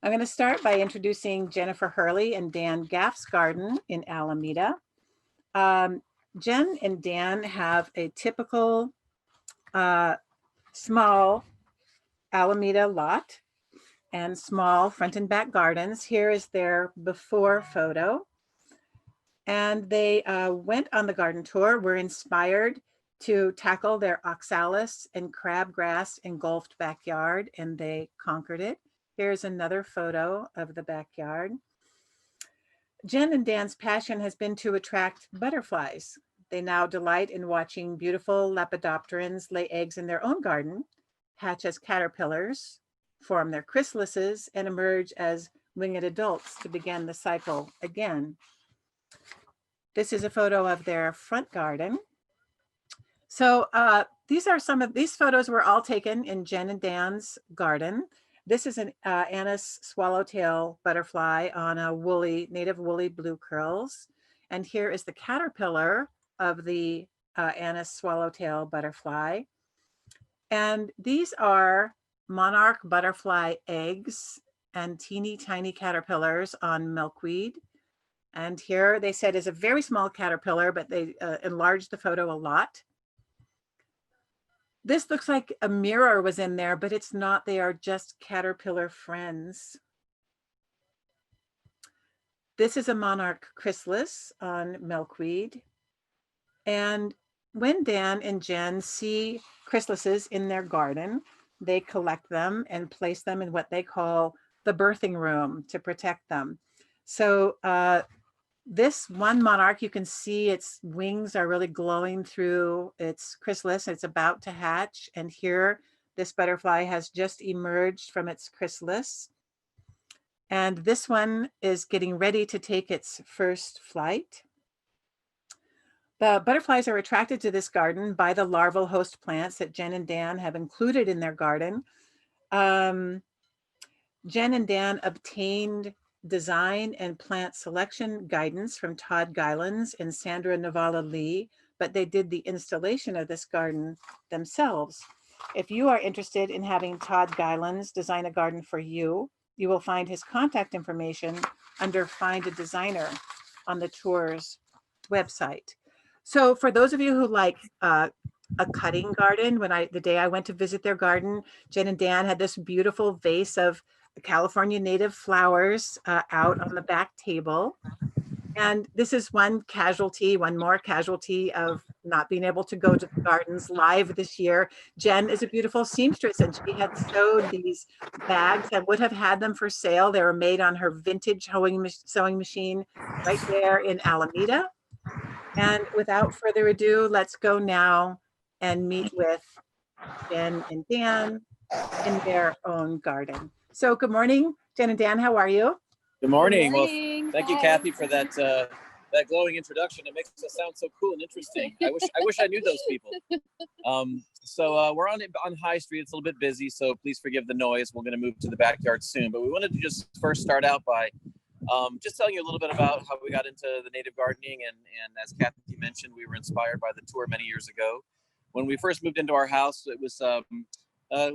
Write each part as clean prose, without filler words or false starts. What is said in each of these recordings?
I'm going to start by introducing Jennifer Hurley and Dan Gaff's garden in Alameda. Jen and Dan have a typical small Alameda lot and small front and back gardens. Here is their before photo. And they went on the garden tour, were inspired to tackle their oxalis and crabgrass engulfed backyard, and they conquered it. Here's another photo of the backyard. Jen and Dan's passion has been to attract butterflies. They now delight in watching beautiful lepidopterans lay eggs in their own garden, hatch as caterpillars, form their chrysalises, and emerge as winged adults to begin the cycle again. This is a photo of their front garden. So these photos were all taken in Jen and Dan's garden. This is an Anise swallowtail butterfly on a native woolly blue curls. And here is the caterpillar of the Anise swallowtail butterfly. And these are monarch butterfly eggs and teeny tiny caterpillars on milkweed. And here they said is a very small caterpillar, but they enlarged the photo a lot. This looks like a mirror was in there, but it's not. They are just caterpillar friends. This is a monarch chrysalis on milkweed. And when Dan and Jen see chrysalises in their garden, they collect them and place them in what they call the birthing room to protect them. So this one monarch, you can see its wings are really glowing through its chrysalis. It's about to hatch. And here, this butterfly has just emerged from its chrysalis. And this one is getting ready to take its first flight. The butterflies are attracted to this garden by the larval host plants that Jen and Dan have included in their garden. Jen and Dan obtained design and plant selection guidance from Todd Guylands and Sandra Navala Lee, but they did the installation of this garden themselves. If you are interested in having Todd Guylands design a garden for you, you will find his contact information under Find a Designer on the tour's website. So for those of you who like a cutting garden, the day I went to visit their garden, Jen and Dan had this beautiful vase of California native flowers out on the back table. And this is one more casualty of not being able to go to the gardens live this year. Jen is a beautiful seamstress, and she had sewed these bags and would have had them for sale. They were made on her vintage sewing machine right there in Alameda. And without further ado, let's go now and meet with Jen and Dan in their own garden. So good morning, Jen and Dan, how are you? Good morning. Good morning. Well, thank you, Kathy, for that glowing introduction. It makes us sound so cool and interesting. I wish I knew those people. So we're on High Street. It's a little bit busy, so please forgive the noise. We're going to move to the backyard soon, but we wanted to just first start out by just telling you a little bit about how we got into the native gardening. And as Kathy mentioned, we were inspired by the tour many years ago. When we first moved into our house, it was a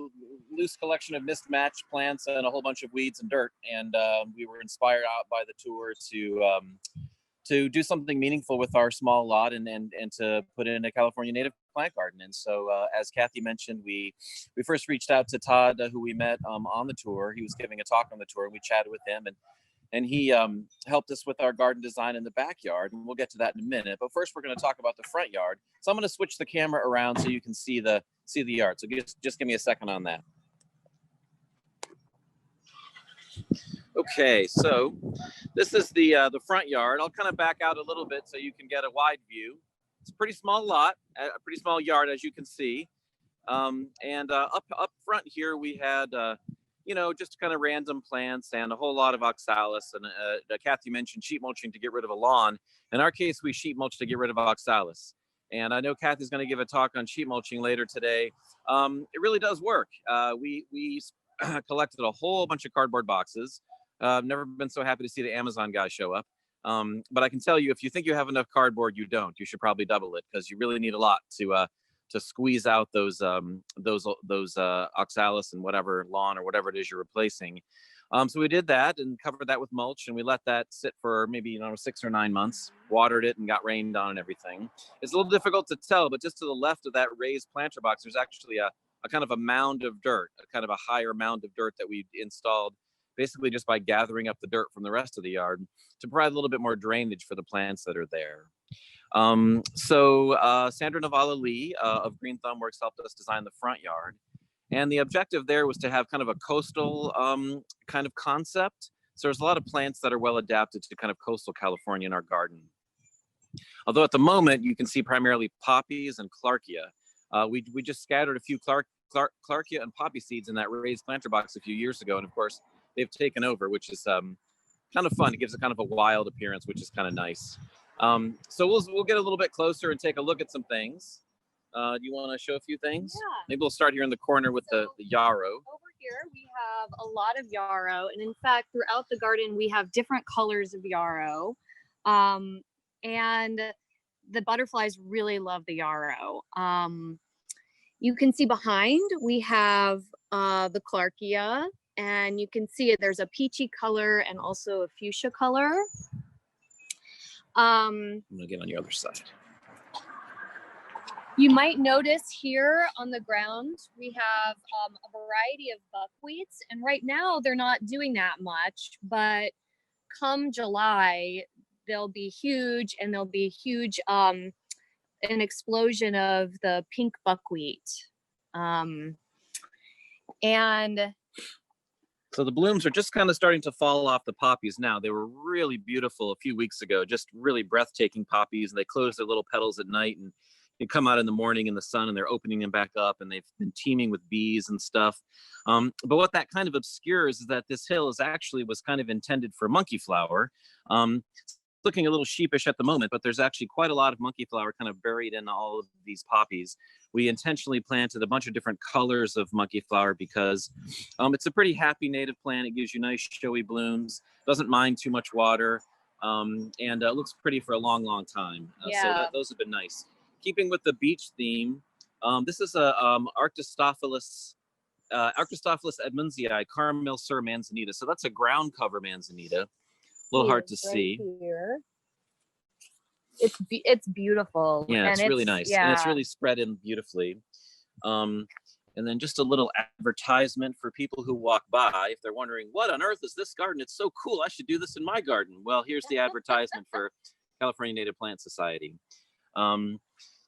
loose collection of mismatched plants and a whole bunch of weeds and dirt. And we were inspired out by the tour to do something meaningful with our small lot and to put in a California native plant garden. And so as Kathy mentioned, we first reached out to Todd, who we met on the tour. He was giving a talk on the tour, and we chatted with him, and he helped us with our garden design in the backyard, and we'll get to that in a minute. But first, we're going to talk about the front yard. So I'm going to switch the camera around so you can see the yard. So just give me a second on that. Okay, so this is the front yard. I'll kind of back out a little bit so you can get a wide view. It's a pretty small lot, a pretty small yard, as you can see. And up front here, we had just kind of random plants and a whole lot of oxalis. And Kathy mentioned sheet mulching to get rid of a lawn. In our case, we sheet mulch to get rid of oxalis. And I know Kathy's going to give a talk on sheet mulching later today. It really does work. We collected a whole bunch of cardboard boxes. I've never been so happy to see the Amazon guy show up. But I can tell you, if you think you have enough cardboard, you don't. You should probably double it, because you really need a lot to squeeze out those oxalis and whatever lawn or whatever it is you're replacing. So we did that and covered that with mulch, and we let that sit for maybe 6 or 9 months, watered it and got rained on and everything. It's a little difficult to tell, but just to the left of that raised planter box, there's actually a kind of a mound of dirt, a kind of a higher mound of dirt that we installed basically just by gathering up the dirt from the rest of the yard to provide a little bit more drainage for the plants that are there. Sandra Navala Lee of Green Thumbworks helped us design the front yard. And the objective there was to have kind of a coastal kind of concept. So there's a lot of plants that are well adapted to kind of coastal California in our garden. Although at the moment you can see primarily poppies and clarkia. We just scattered a few clarkia and poppy seeds in that raised planter box a few years ago. And of course, they've taken over, which is kind of fun. It gives a kind of a wild appearance, which is kind of nice. So we'll get a little bit closer and take a look at some things. Do you want to show a few things? Yeah. Maybe we'll start here in the corner with the yarrow. Over here, we have a lot of yarrow. And in fact, throughout the garden, we have different colors of yarrow. And the butterflies really love the yarrow. You can see behind, we have the clarkia. And you can see there's a peachy color and also a fuchsia color. I'm going to get on your other side. You might notice here on the ground, we have a variety of buckwheats, and right now they're not doing that much, but come July, they'll be huge, and there'll be huge, an explosion of the pink buckwheat. And so the blooms are just kind of starting to fall off the poppies now. They were really beautiful a few weeks ago, just really breathtaking poppies, and they close their little petals at night, and you come out in the morning in the sun and they're opening them back up, and they've been teeming with bees and stuff. But what that kind of obscures is that this hill was kind of intended for monkey flower. It's looking a little sheepish at the moment, but there's actually quite a lot of monkey flower kind of buried in all of these poppies. We intentionally planted a bunch of different colors of monkey flower because it's a pretty happy native plant. It gives you nice showy blooms, doesn't mind too much water, and looks pretty for a long, long time. So those have been nice. Keeping with the beach theme, this is a Arctostophilus edmondsii, caramel sur manzanita. So that's a ground cover manzanita. A little hard to see. Here. It's beautiful. Yeah, and it's really nice. Yeah. And it's really spread in beautifully. And then just a little advertisement for people who walk by. If they're wondering, what on earth is this garden? It's so cool. I should do this in my garden. Well, here's the advertisement for California Native Plant Society.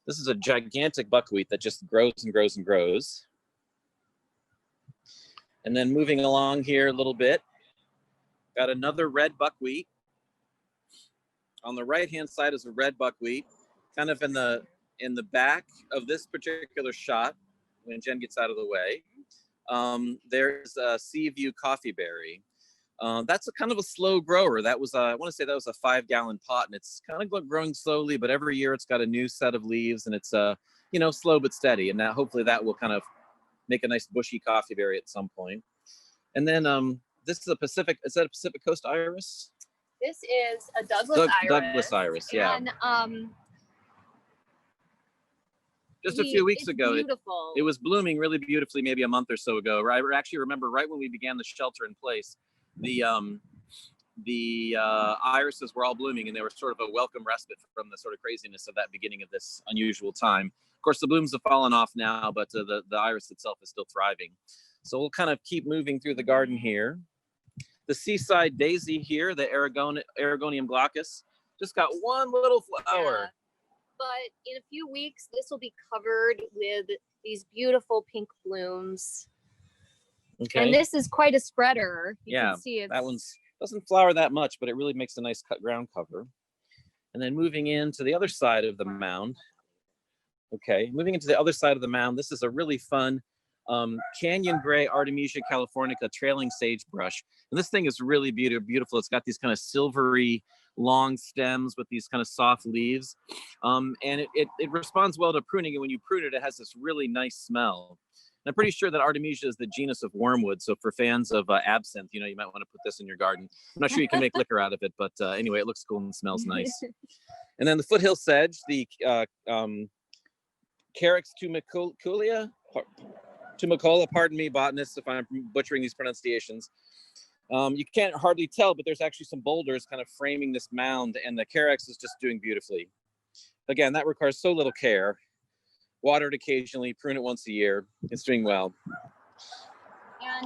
This is a gigantic buckwheat that just grows and grows and grows. And then moving along here a little bit, got another red buckwheat. On the right-hand side is a red buckwheat, kind of in the back of this particular shot, when Jen gets out of the way. There's a Seaview coffee berry. That's a kind of a slow grower. That was, I want to say that was a 5-gallon pot, and it's kind of growing slowly, but every year it's got a new set of leaves, and it's, slow but steady. And now hopefully that will kind of make a nice bushy coffee berry at some point. And then this is is that a Pacific Coast iris? This is a Douglas iris. Douglas iris, yeah. And just a few weeks ago, beautiful. It was blooming really beautifully maybe a month or so ago. I actually remember right when we began the shelter in place, the irises were all blooming, and they were sort of a welcome respite from the sort of craziness of that beginning of this unusual time. Of course, the blooms have fallen off now, but the iris itself is still thriving. So we'll kind of keep moving through the garden here. The seaside daisy here, the Aragonium glaucus, just got one little flower. Yeah. But in a few weeks, this will be covered with these beautiful pink blooms. Okay. And this is quite a spreader. You can see that one's doesn't flower that much, but it really makes a nice cut ground cover. And then moving into the other side of the mound. Okay, moving into the other side of the mound, this is a really fun Canyon Gray Artemisia californica trailing sagebrush. And this thing is really beautiful. It's got these kind of silvery long stems with these kind of soft leaves. And it responds well to pruning. And when you prune it, it has this really nice smell. And I'm pretty sure that Artemisia is the genus of wormwood. So for fans of absinthe, you might want to put this in your garden. I'm not sure you can make liquor out of it, but anyway, it looks cool and smells nice. And then the foothill sedge, the Carex tumicola, pardon me, botanists, if I'm butchering these pronunciations. You can't hardly tell, but there's actually some boulders kind of framing this mound, and the Carex is just doing beautifully. Again, that requires so little care. Water it occasionally, prune it once a year. It's doing well.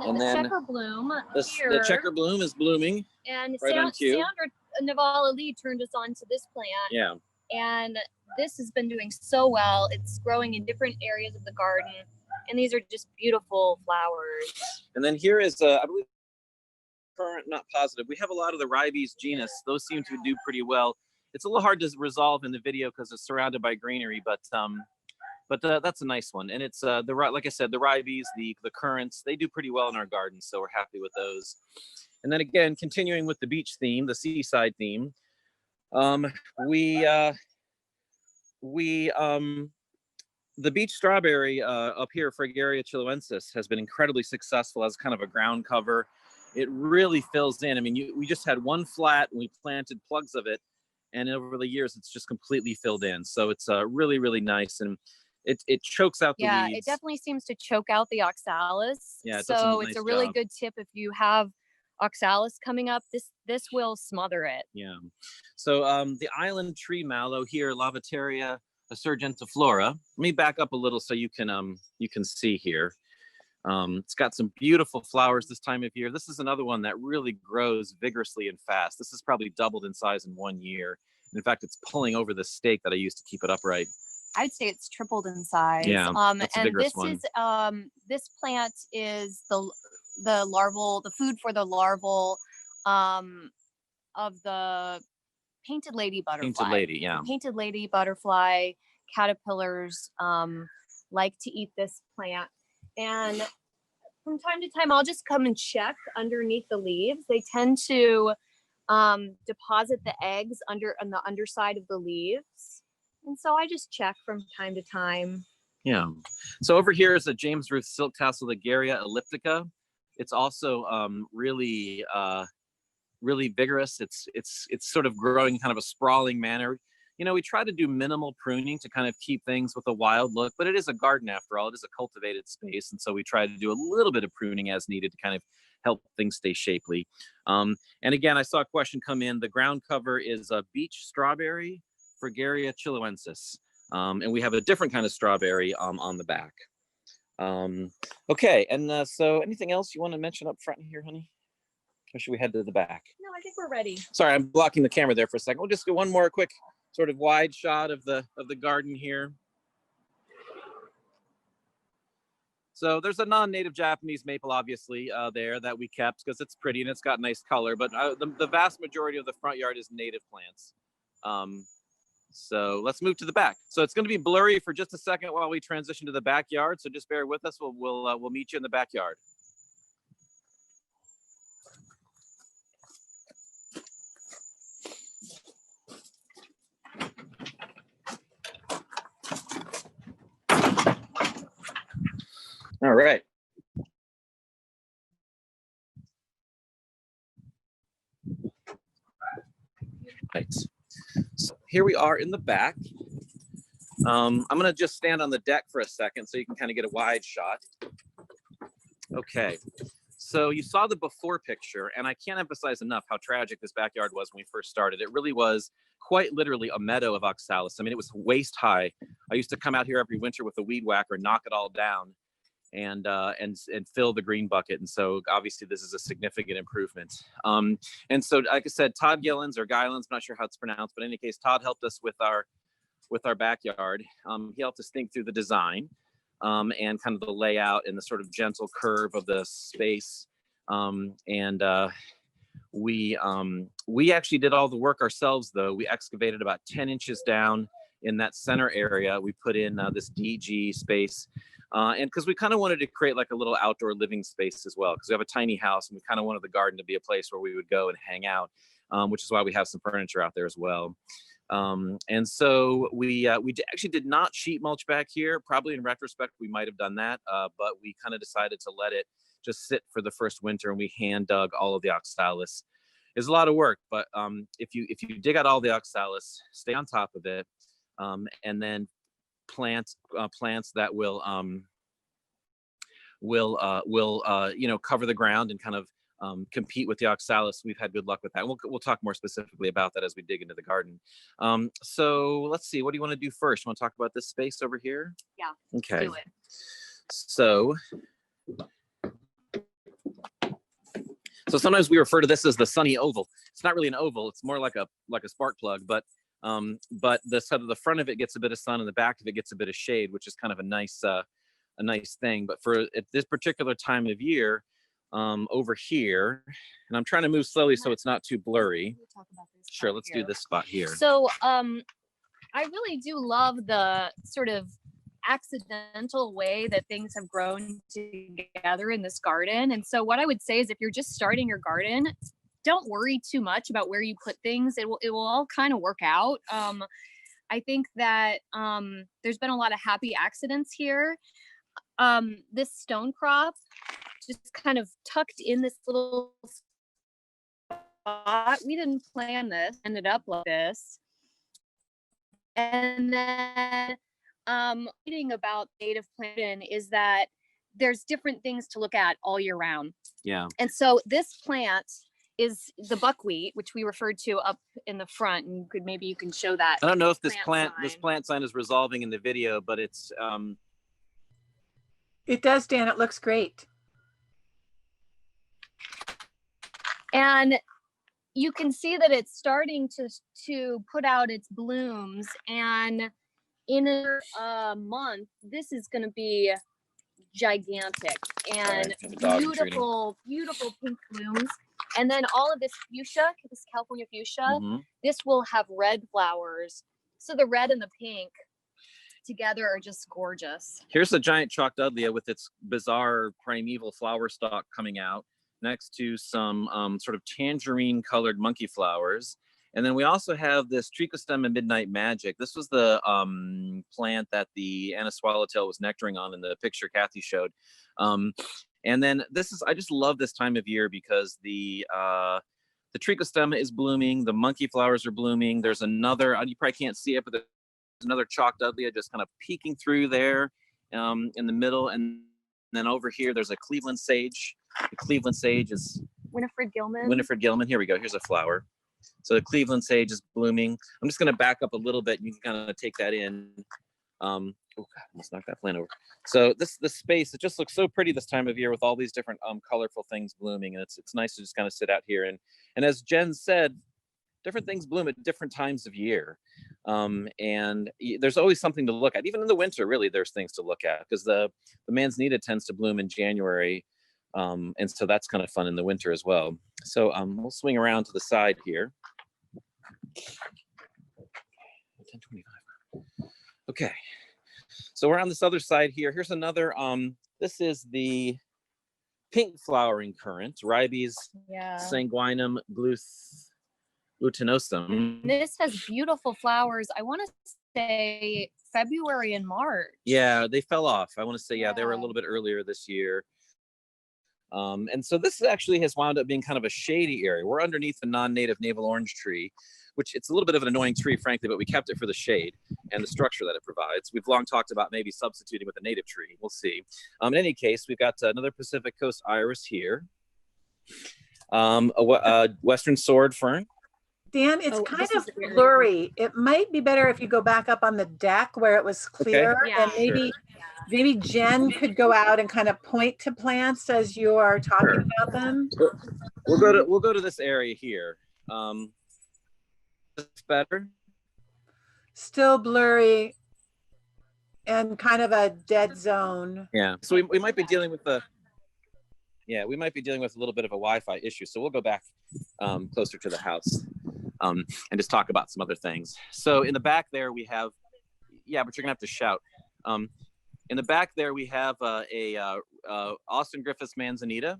And the checker bloom here. The checker bloom is blooming. And right on cue. Sandra Navala Lee turned us on to this plant. Yeah. And this has been doing so well. It's growing in different areas of the garden. And these are just beautiful flowers. And then here is, I believe, current, not positive. We have a lot of the ribes genus. Those seem to do pretty well. It's a little hard to resolve in the video because it's surrounded by greenery, but that's a nice one. And it's like I said, the ribes, the currants, they do pretty well in our garden, so we're happy with those. And then again, continuing with the beach theme, the seaside theme, the beach strawberry up here, Fragaria chiloensis, has been incredibly successful as kind of a ground cover. It really fills in. I mean, we just had one flat and we planted plugs of it, and over the years, it's just completely filled in. So it's really, really nice, and it chokes out the weeds. Yeah, it definitely seems to choke out the oxalis. Yeah, so it's a really good tip if you have oxalis coming up. This will smother it. Yeah. So the island tree mallow here, Lavateria surgentiflora. Let me back up a little so you can see here. It's got some beautiful flowers this time of year. This is another one that really grows vigorously and fast. This has probably doubled in size in 1 year. In fact, it's pulling over the stake that I used to keep it upright. I'd say it's tripled in size. Yeah, that's a vigorous one. This plant is the food for the larval of the painted lady butterfly. Painted lady, yeah. Painted lady butterfly caterpillars like to eat this plant. And from time to time, I'll just come and check underneath the leaves. They tend to deposit the eggs on the underside of the leaves. And so I just check from time to time. Yeah. So over here is a James Ruth silk tassel, Ligaria elliptica. It's also really vigorous. It's sort of growing in kind of a sprawling manner. You know, we try to do minimal pruning to kind of keep things with a wild look, but it is a garden after all. It is a cultivated space, and so we try to do a little bit of pruning as needed to kind of help things stay shapely. And again, I saw a question come in. The ground cover is a beach strawberry, Fragaria chiloensis, and we have a different kind of strawberry on the back. Okay, and so anything else you want to mention up front here, honey? Or should we head to the back? No, I think we're ready. Sorry, I'm blocking the camera there for a second. We'll just do one more quick sort of wide shot of the garden here. So there's a non-native Japanese maple, obviously, there that we kept because it's pretty and it's got nice color. But the vast majority of the front yard is native plants. So let's move to the back. So it's going to be blurry for just a second while we transition to the backyard. So just bear with us. We'll meet you in the backyard. All right. Right. So here we are in the back. I'm going to just stand on the deck for a second so you can kind of get a wide shot. Okay. So you saw the before picture, and I can't emphasize enough how tragic this backyard was when we first started. It really was quite literally a meadow of oxalis. I mean, it was waist high. I used to come out here every winter with a weed whacker, knock it all down, and fill the green bucket. And so obviously this is a significant improvement. And so, like I said, Todd Gillens or Gylens, I'm not sure how it's pronounced, but in any case, Todd helped us with our backyard. He helped us think through the design and kind of the layout and the sort of gentle curve of the space. We actually did all the work ourselves, though. We excavated about 10 inches down in that center area. We put in this DG space. And because we kind of wanted to create like a little outdoor living space as well, because we have a tiny house and we kind of wanted the garden to be a place where we would go and hang out, which is why we have some furniture out there as well. And so we actually did not sheet mulch back here. Probably in retrospect, we might have done that, but we kind of decided to let it just sit for the first winter, and we hand dug all of the oxalis. It's a lot of work, but if you dig out all the oxalis, stay on top of it, and then plant plants that will cover the ground and kind of compete with the oxalis. We've had good luck with that. We'll talk more specifically about that as we dig into the garden. So let's see, what do you want to do first? You want to talk about this space over here? Yeah. Okay. Do it. So sometimes we refer to this as the sunny oval. It's not really an oval. It's more like a spark plug, but the side of the front of it gets a bit of sun and the back of it gets a bit of shade, which is kind of a nice thing. But for at this particular time of year, over here, and I'm trying to move slowly so it's not too blurry. Sure, let's do this spot here. So I really do love the sort of accidental way that things have grown together in this garden. And so what I would say is, if you're just starting your garden, don't worry too much about where you put things. It will all kind of work out. I think that there's been a lot of happy accidents here. This stone crop just kind of tucked in this little spot. We didn't plan this, ended up like this. And then reading about native planting is that there's different things to look at all year round. Yeah. And so this plant is the buckwheat, which we referred to up in the front, and maybe you can show that. I don't know if this plant sign is resolving in the video, but it's It does, Dan. It looks great. And you can see that it's starting to put out its blooms, and in a month, this is going to be gigantic and beautiful pink blooms. And then all of this fuchsia, this California fuchsia, this will have red flowers. So the red and the pink together are just gorgeous. Here's a giant chalk dudley with its bizarre primeval flower stalk coming out next to some sort of tangerine colored monkey flowers. And then we also have this Trichostemma Midnight Magic. This was the plant that the Anna Swallowtail was nectaring on in the picture Kathy showed. And then I just love this time of year because the Trichostemma is blooming, the monkey flowers are blooming. There's another, you probably can't see it, but there's another chalk dudley just kind of peeking through there in the middle. And then over here, there's a Cleveland sage. The Cleveland sage is Winifred Gilman. Winifred Gilman. Here we go. Here's a flower. So the Cleveland sage is blooming. I'm just going to back up a little bit and you can kind of take that in. Oh God, almost knocked that plant over. So this space, it just looks so pretty this time of year with all these different colorful things blooming, and it's nice to just kind of sit out here and as Jen said, different things bloom at different times of year, and there's always something to look at. Even in the winter, really, there's things to look at because the manzanita tends to bloom in January. And so that's kind of fun in the winter as well. So we'll swing around to the side here. 1025. Okay. So we're on this other side here. Here's another, this is the pink flowering currant, Ribes sanguinum glutinosum. This has beautiful flowers. I want to say February and March. Yeah, they fell off. I want to say, they were a little bit earlier this year. And so this actually has wound up being kind of a shady area. We're underneath a non-native navel orange tree, which it's a little bit of an annoying tree, frankly, but we kept it for the shade and the structure that it provides. We've long talked about maybe substituting with a native tree. We'll see. In any case, we've got another Pacific Coast iris here, a Western sword fern. Dan, it's kind of blurry. It might be better if you go back up on the deck where it was clear, and maybe Jen could go out and kind of point to plants as you are talking about them. We'll go to this area here. It's better. Still blurry and kind of a dead zone. Yeah. So we might be dealing with a little bit of a Wi-Fi issue. So we'll go back closer to the house and just talk about some other things. So in the back there we have, but you're gonna have to shout. In the back there we have a Austin Griffiths manzanita,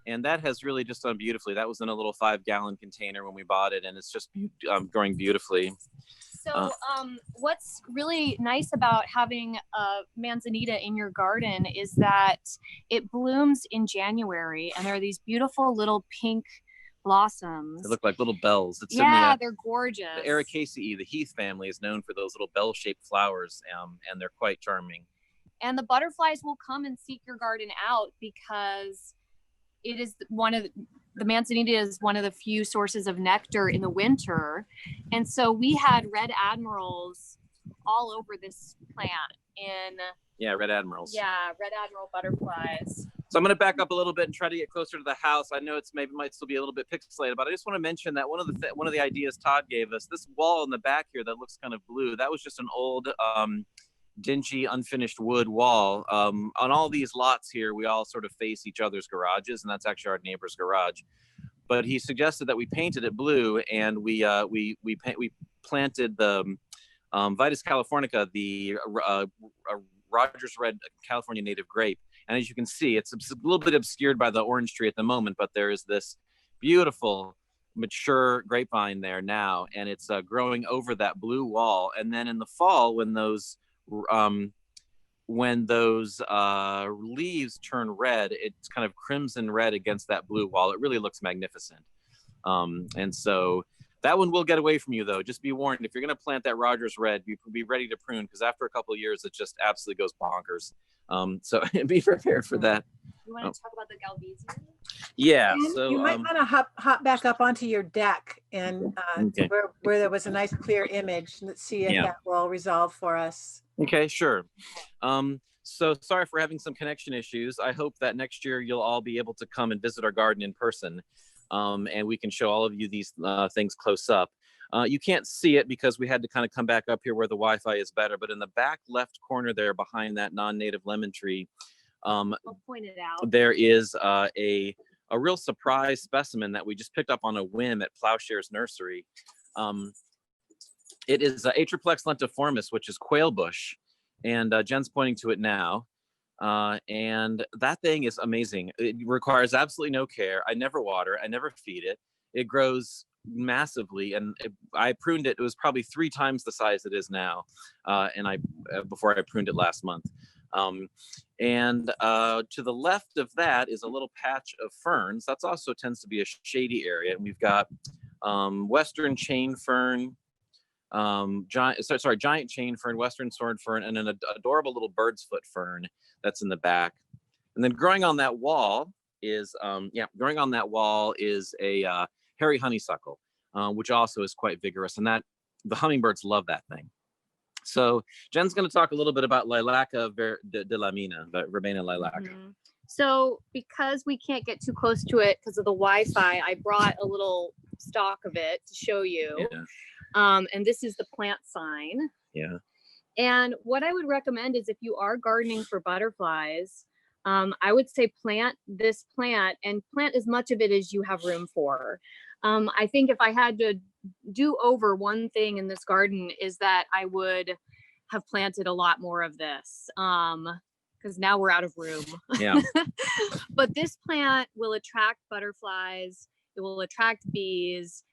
and that has really just done beautifully. That was in a little 5-gallon container when we bought it, and it's just growing beautifully. So what's really nice about having a manzanita in your garden is that it blooms in January, and there are these beautiful little pink blossoms. They look like little bells. It's they're gorgeous. The Ericaceae, the heath family, is known for those little bell-shaped flowers, and they're quite charming. And the butterflies will come and seek your garden out because it is the manzanita is one of the few sources of nectar in the winter. And so we had red admirals all over this plant red admirals. Red admiral butterflies. So I'm going to back up a little bit and try to get closer to the house. I know it's might still be a little bit pixelated, but I just want to mention that one of the ideas Todd gave us, this wall in the back here that looks kind of blue, that was just an old dingy unfinished wood wall. On all these lots here, we all sort of face each other's garages, and that's actually our neighbor's garage. But he suggested that we painted it blue, and we planted the Vitis californica, the Rogers Red California native grape. And as you can see, it's a little bit obscured by the orange tree at the moment, but there is this beautiful mature grapevine there now, and it's growing over that blue wall. And then in the fall, when those leaves turn red, it's kind of crimson red against that blue wall. It really looks magnificent. And so that one will get away from you, though. Just be warned, if you're going to plant that Rogers Red, be ready to prune, because after a couple of years, it just absolutely goes bonkers. So be prepared for that. You want to talk about the Galvesian? Yeah. And so you might want to hop back up onto your deck and okay. where there was a nice clear image. Let's see if that will resolve for us. Okay, sure. So sorry for having some connection issues. I hope that next year you'll all be able to come and visit our garden in person. And we can show all of you these things close up. You can't see it because we had to kind of come back up here where the Wi-Fi is better, but in the back left corner there behind that non-native lemon tree, I'll point it out. there is a real surprise specimen that we just picked up on a whim at Plowshare's Nursery. It is Atriplex lentiformis, which is quail bush, and Jen's pointing to it now. And that thing is amazing. It requires absolutely no care. I never water, I never feed it. It grows massively, and I pruned it. It was probably 3 times the size it is now, before I pruned it last month. And to the left of that is a little patch of ferns. That's also tends to be a shady area, and we've got western chain fern, giant chain fern, western sword fern, and an adorable little bird's foot fern that's in the back. And then growing on that wall is a hairy honeysuckle, which also is quite vigorous, and that the hummingbirds love that thing. So Jen's going to talk a little bit about Lilaca de la Mina, the Verbena lilaca. Mm-hmm. So because we can't get too close to it because of the Wi-Fi, I brought a little stalk of it to show you. Yeah. And this is the plant sign. Yeah. And what I would recommend is if you are gardening for butterflies, I would say plant this plant and plant as much of it as you have room for. I think if I had to do over one thing in this garden is that I would have planted a lot more of this because now we're out of room. Yeah. But this plant will attract butterflies. It will attract bees.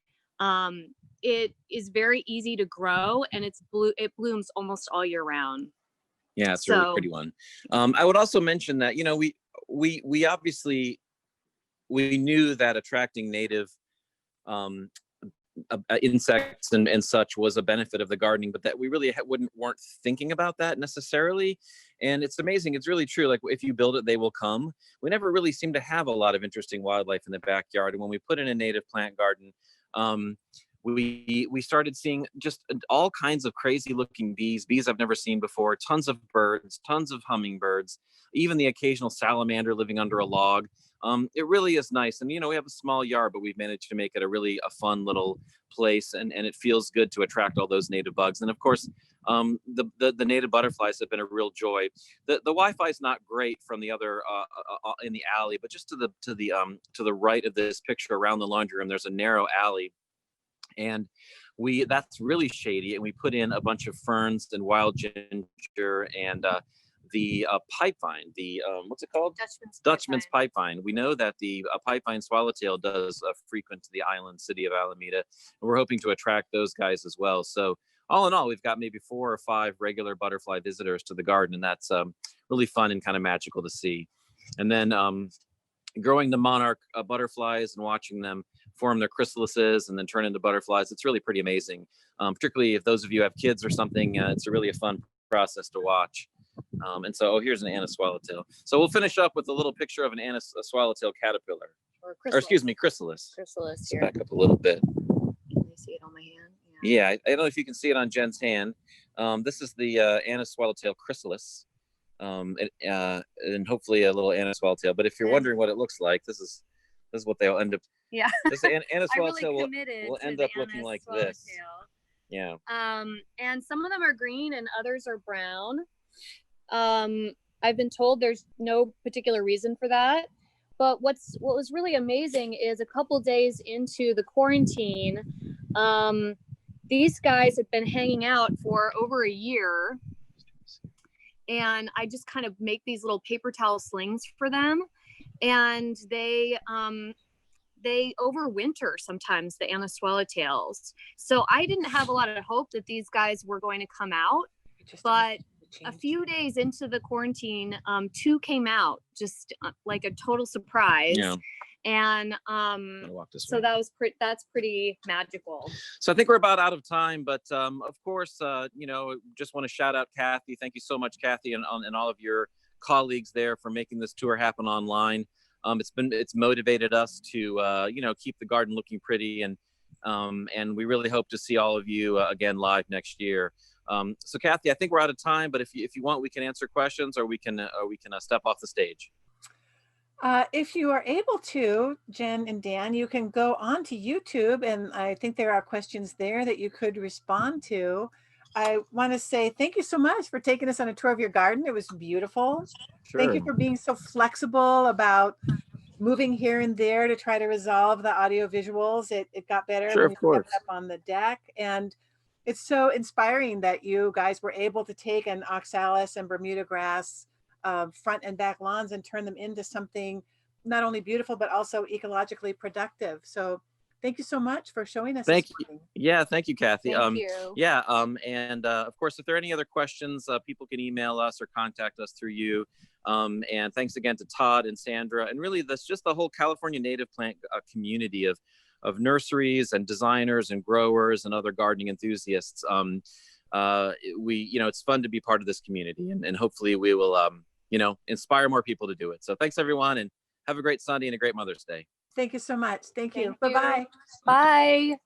It is very easy to grow, and it blooms almost all year round. Yeah, it's a really pretty one. I would also mention that, we obviously, we knew that attracting native insects and such was a benefit of the gardening, but that we really weren't thinking about that necessarily. And it's amazing. It's really true. Like, if you build it, they will come. We never really seem to have a lot of interesting wildlife in the backyard. And when we put in a native plant garden, we started seeing just all kinds of crazy looking bees I've never seen before, tons of birds, tons of hummingbirds, even the occasional salamander living under a log. It really is nice. And, we have a small yard, but we've managed to make it a fun little place, and it feels good to attract all those native bugs. And of course, the native butterflies have been a real joy. The Wi-Fi is not great from the other in the alley, but just to the right of this picture around the laundry room, there's a narrow alley. And that's really shady, and we put in a bunch of ferns and wild ginger and the pipevine, what's it called? Dutchman's pipevine. We know that the pipevine swallowtail does frequent the island city of Alameda, and we're hoping to attract those guys as well. So all in all, we've got maybe 4 or 5 regular butterfly visitors to the garden, and that's really fun and kind of magical to see. And then growing the monarch butterflies and watching them form their chrysalises and then turn into butterflies, it's really pretty amazing. Particularly if those of you have kids or something, it's really a fun process to watch. And so, oh, here's an Anna swallowtail. So we'll finish up with a little picture of an Anna swallowtail caterpillar, Or or excuse me, chrysalis. Chrysalis Let's here. back up a little bit. Can you see it on my hand? Yeah, I don't know if you can see it on Jen's hand. This is the Anna swallowtail chrysalis, and hopefully a little Anna swallowtail. But if you're wondering what it looks like, this is what they'll end up. Yeah. This Anna I really swallowtail committed will to end the up looking Anna like swallowtail. this. Yeah. And some of them are green and others are brown. I've been told there's no particular reason for that. But what was really amazing is a couple days into the quarantine, these guys had been hanging out for over a year. And I just kind of make these little paper towel slings for them. And they overwinter sometimes, the Anna swallowtails. So I didn't have a lot of hope that these guys were going to come out, but a few days into the quarantine, 2 came out, just like a total surprise. Yeah. And so that's pretty magical. So I think we're about out of time, but of course, just want to shout out Kathy. Thank you so much, Kathy, and all of your colleagues there for making this tour happen online. It's motivated us to keep the garden looking pretty, and we really hope to see all of you again live next year. So Kathy, I think we're out of time, but if you want, we can answer questions, or we can step off the stage. If you are able to, Jen and Dan, you can go on to YouTube, and I think there are questions there that you could respond to. I want to say thank you so much for taking us on a tour of your garden. It was beautiful. Sure. Thank you for being so flexible about moving here and there to try to resolve the audio visuals. It got better Sure, when of we course. stepped up on the deck. And it's so inspiring that you guys were able to take an oxalis and Bermuda grass front and back lawns and turn them into something not only beautiful, but also ecologically productive. So thank you so much for showing us. Thank you. Yeah, thank you, Kathy. Thank you. Yeah, and of course, if there are any other questions, people can email us or contact us through you. And thanks again to Todd and Sandra, and really that's just the whole California native plant community of nurseries and designers and growers and other gardening enthusiasts. It's fun to be part of this community, and hopefully we will inspire more people to do it. So thanks everyone, and have a great Sunday and a great Mother's Day. Thank you so much. Thank you. Thank you. Bye-bye. Bye.